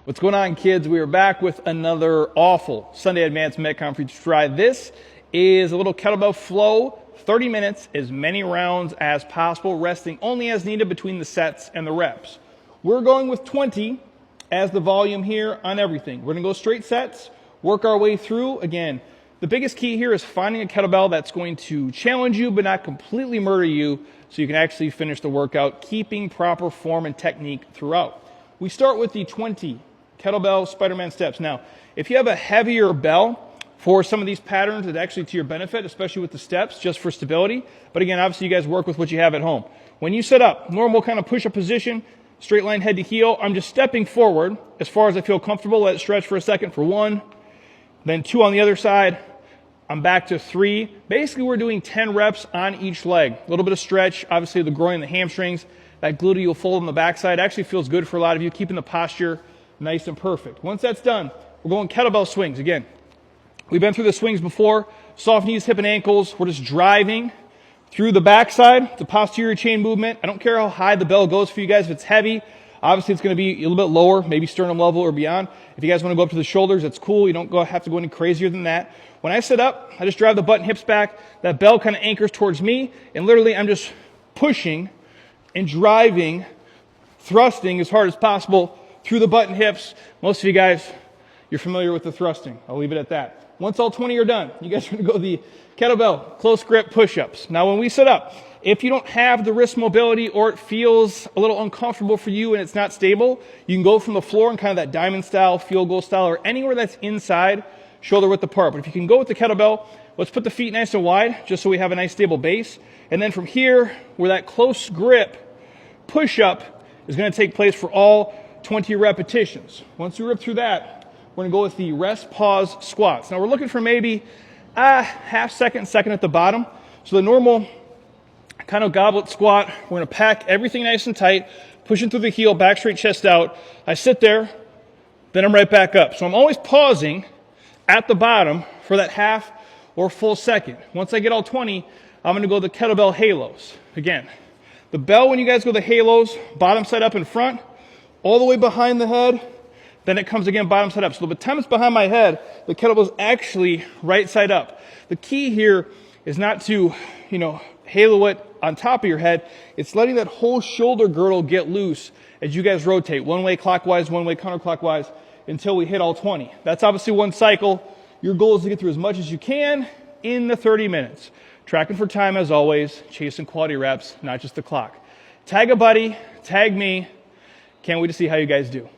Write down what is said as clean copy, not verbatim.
What's going on, kids? We are back with another awful Sunday Advanced Metcon for you to try. This is a little kettlebell flow, 30 minutes, as many rounds as possible, resting only as needed between the sets and the reps. We're going with 20 as the volume here on everything. We're going to go straight sets, work our way through. Again, the biggest key here is finding a kettlebell that's going to challenge you but not completely murder you so you can actually finish the workout, keeping proper form and technique throughout. We start with the 20 kettlebell Spider-Man steps. Now, if you have a heavier bell for some of these patterns, it's actually to your benefit, especially with the steps, just for stability. But again, obviously you guys work with what you have at home. When you set up, normal kind of push-up position, straight line head to heel, I'm just stepping forward as far as I feel comfortable. Let it stretch for a second for 1, then 2 on the other side. I'm back to 3. Basically, we're doing 10 reps on each leg. A little bit of stretch, obviously the groin, the hamstrings, that gluteal fold on the backside actually feels good for a lot of you, keeping the posture nice and perfect. Once that's done, we're going kettlebell swings. Again, we've been through the swings before. Soft knees, hip, and ankles. We're just driving through the backside, the posterior chain movement. I don't care how high the bell goes for you guys. If it's heavy, obviously it's going to be a little bit lower, maybe sternum level or beyond. If you guys want to go up to the shoulders, that's cool. You don't have to go any crazier than that. When I sit up, I just drive the butt and hips back. That bell kind of anchors towards me, and literally I'm just pushing and driving, thrusting as hard as possible through the butt and hips. Most of you guys, you're familiar with the thrusting. I'll leave it at that. Once all 20 are done, you guys are going to go the kettlebell close grip push-ups. Now, when we sit up, if you don't have the wrist mobility or it feels a little uncomfortable for you and it's not stable, you can go from the floor in kind of that diamond style, field goal style, or anywhere that's inside, shoulder width apart. But if you can go with the kettlebell, let's put the feet nice and wide just so we have a nice stable base. And then from here, where that close grip push-up is going to take place for all 20 repetitions. Once we rip through that, we're going to go with the rest, pause, squats. Now we're looking for maybe half second at the bottom. So the normal kind of goblet squat, we're going to pack everything nice and tight, pushing through the heel, back straight, chest out. I sit there, then I'm right back up. So I'm always pausing at the bottom for that half or full second. Once I get all 20, I'm going to go the Kettlebell Halos. Again, the bell, when you guys go the Halos, bottom side up in front, all the way behind the head, then it comes again bottom side up. So by the time it's behind my head, the kettlebell is actually right side up. The key here is not to, halo it on top of your head. It's letting that whole shoulder girdle get loose as you guys rotate, one way clockwise, one way counterclockwise, until we hit all 20. That's obviously one cycle. Your goal is to get through as much as you can in the 30 minutes. Tracking for time as always, chasing quality reps, not just the clock. Tag a buddy, tag me. Can't wait to see how you guys do.